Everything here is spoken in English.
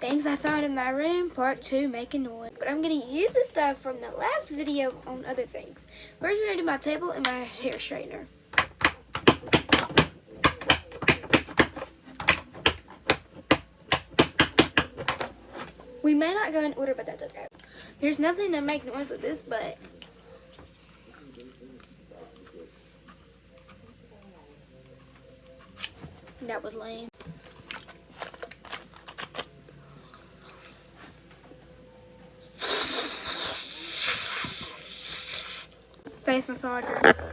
Things I found in my room, part 2, making noise. But I'm going to use the stuff from the last video on other things. First, we're going to do my table and my hair straightener. We may not go in order, but that's okay. There's nothing to make noise with this, but that was lame. Face massager.